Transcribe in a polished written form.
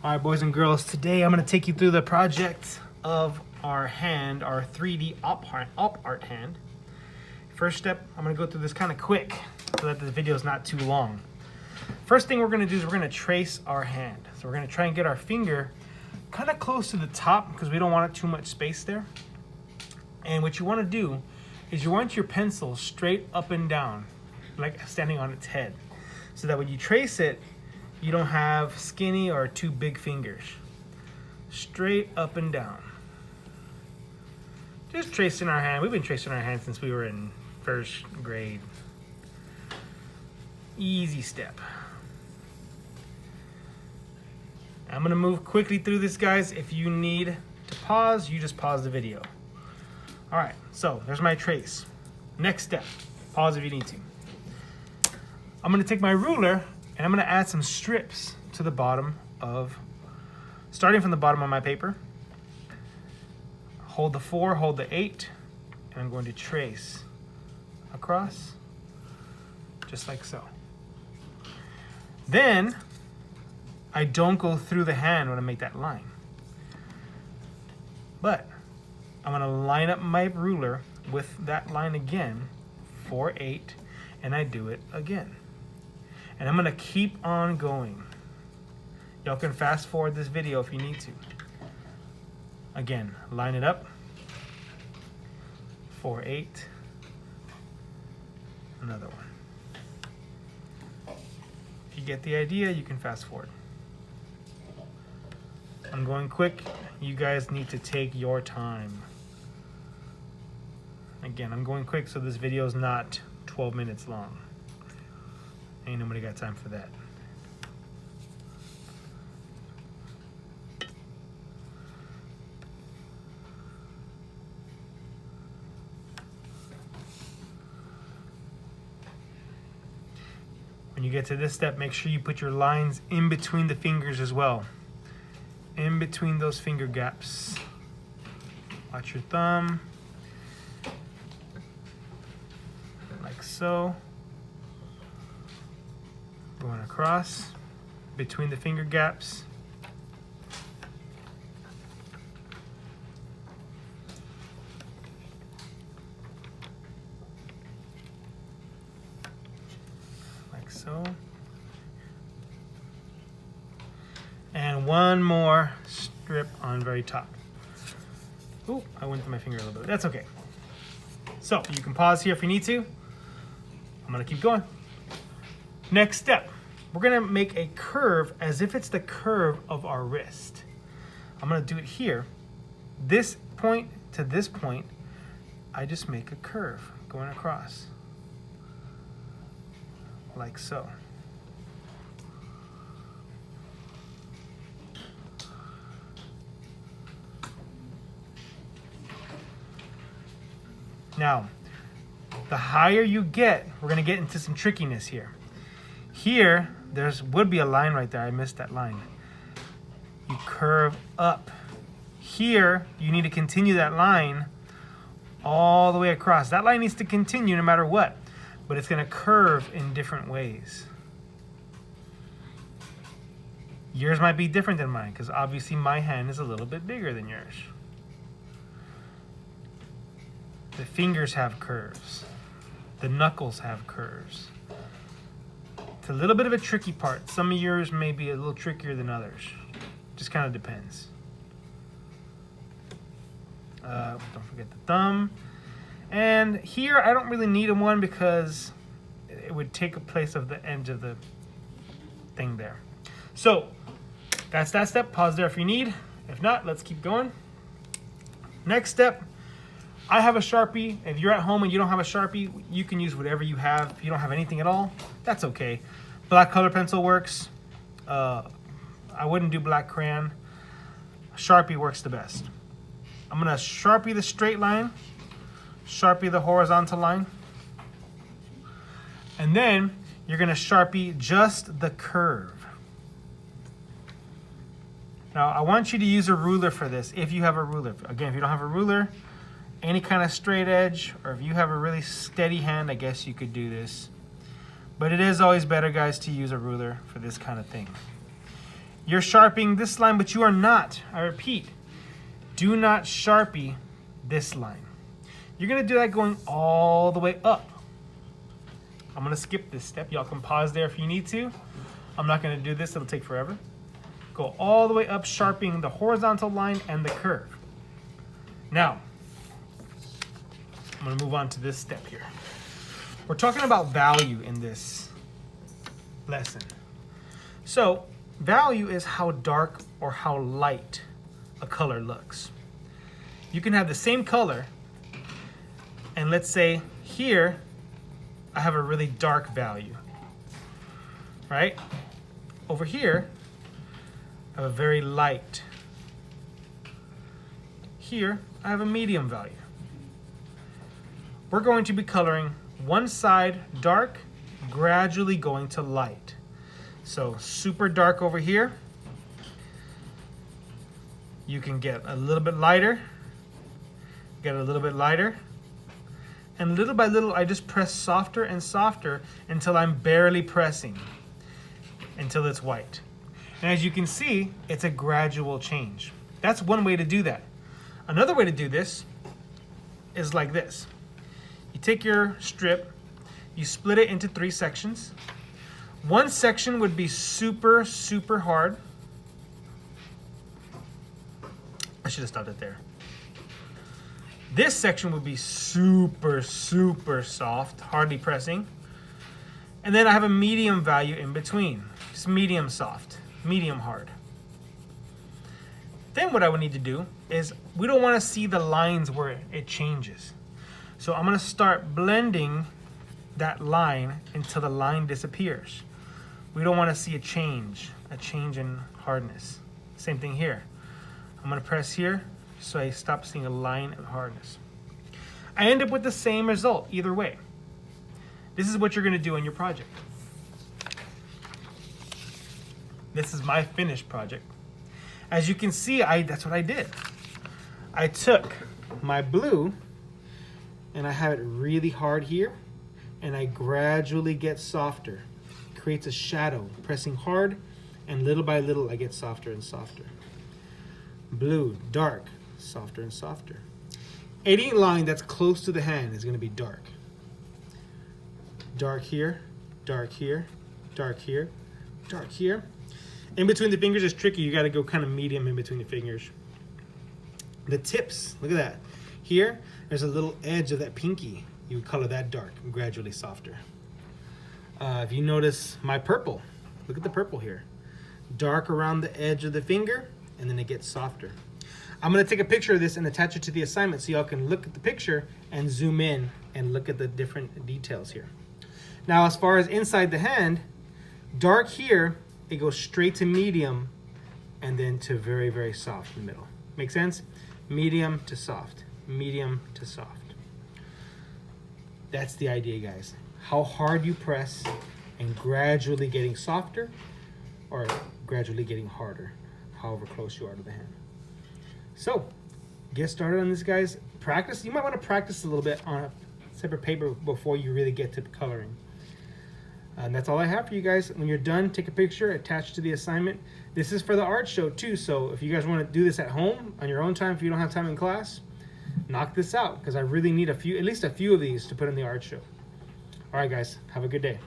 All right, boys and girls, today I'm going to take you through the project of our hand, our 3D op art hand. First step, I'm going to go through this kind of quick so that the video is not too long. First thing we're going to do is we're going to trace our hand. So we're going to try and get our finger kind of close to the top because we don't want too much space there. And what you want to do is you want your pencil straight up and down, like standing on its head, so that when you trace it, you don't have skinny or too big fingers. Straight up and down. Just tracing our hand. We've been tracing our hand since we were in first grade. Easy step. I'm gonna move quickly through this, guys. If you need to pause, you just pause the video. All right, so there's my trace. Next step, pause if you need to. I'm gonna take my ruler and I'm gonna add some strips to the bottom of, starting from the bottom of my paper. Hold the 4, hold the 8, and I'm going to trace across, just like so. Then, I don't go through the hand when I make that line. But, I'm gonna line up my ruler with that line again, 4, 8, and I do it again. And I'm gonna keep on going. Y'all can fast forward this video if you need to. Again, line it up. 4, 8. Another one. If you get the idea, you can fast forward. I'm going quick. You guys need to take your time. Again, I'm going quick so this video is not 12 minutes long. Ain't nobody got time for that. When you get to this step, make sure you put your lines in between the fingers as well. In between those finger gaps. Watch your thumb. Like so. Going across between the finger gaps. Like so. And one more strip on very top. Ooh, I went through my finger a little bit. That's okay. So you can pause here if you need to. I'm gonna keep going. Next step, we're gonna make a curve as if it's the curve of our wrist. I'm gonna do it here. This point to this point, I just make a curve going across. Like so. Now, the higher you get, we're gonna get into some trickiness here. Here, would be a line right there. I missed that line. You curve up. Here, you need to continue that line all the way across. That line needs to continue no matter what, but it's gonna curve in different ways. Yours might be different than mine because obviously my hand is a little bit bigger than yours. The fingers have curves. The knuckles have curves. It's a little bit of a tricky part. Some of yours may be a little trickier than others. Just kind of depends. Don't forget the thumb. And here I don't really need one because it would take a place of the edge of the thing there. So that's that step. Pause there if you need. If not, let's keep going. Next step. I have a Sharpie. If you're at home and you don't have a Sharpie, you can use whatever you have. If you don't have anything at all, that's okay. Black color pencil works. I wouldn't do black crayon. Sharpie works the best. I'm gonna Sharpie the straight line, Sharpie the horizontal line, and then you're gonna Sharpie just the curve. Now, I want you to use a ruler for this if you have a ruler. Again, if you don't have a ruler, any kind of straight edge, or if you have a really steady hand, I guess you could do this. But it is always better, guys, to use a ruler for this kind of thing. You're sharpening this line, but you are not. I repeat, do not Sharpie this line. You're gonna do that going all the way up. I'm gonna skip this step. Y'all can pause there if you need to. I'm not gonna do this, it'll take forever. Go all the way up, sharpening the horizontal line and the curve. Now, I'm gonna move on to this step here. We're talking about value in this lesson. So, value is how dark or how light a color looks. You can have the same color, and let's say here, I have a really dark value, right? Over here, I have a very light. Here, I have a medium value. We're going to be coloring one side dark, gradually going to light. So super dark over here. You can get a little bit lighter, get a little bit lighter, and little by little I just press softer and softer until I'm barely pressing, until it's white. And as you can see, it's a gradual change. That's one way to do that. Another way to do this is like this. You take your strip, you split it into 3 sections. One section would be super, super hard. I should have stopped it there. This section would be super, super soft, hardly pressing. And then I have a medium value in between. It's medium soft, medium hard. Then what I would need to do is, we don't want to see the lines where it changes. So I'm going to start blending that line until the line disappears. We don't want to see a change in hardness. Same thing here. I'm going to press here so I stop seeing a line of hardness. I end up with the same result either way. This is what you're going to do in your project. This is my finished project. As you can see, that's what I did. I took my blue and I have it really hard here, and I gradually get softer. It creates a shadow, pressing hard, and little by little I get softer and softer. Blue, dark, softer and softer. Any line that's close to the hand is going to be dark. Dark here, dark here, dark here, dark here. In between the fingers is tricky. You got to go kind of medium in between the fingers. The tips, look at that. Here, there's a little edge of that pinky. You would color that dark and gradually softer. If you notice my purple, look at the purple here. Dark around the edge of the finger, and then it gets softer. I'm going to take a picture of this and attach it to the assignment so y'all can look at the picture and zoom in and look at the different details here. Now, as far as inside the hand, dark here, it goes straight to medium and then to very, very soft in the middle. Make sense? Medium to soft, medium to soft. That's the idea, guys. How hard you press and gradually getting softer or gradually getting harder, however close you are to the hand. So, get started on this, guys. Practice. You might want to practice a little bit on a separate paper before you really get to coloring. And that's all I have for you guys. When you're done, take a picture, attach to the assignment. This is for the art show too, so if you guys want to do this at home on your own time, if you don't have time in class, knock this out, because I really need at least a few of these to put in the art show. All right, guys, have a good day.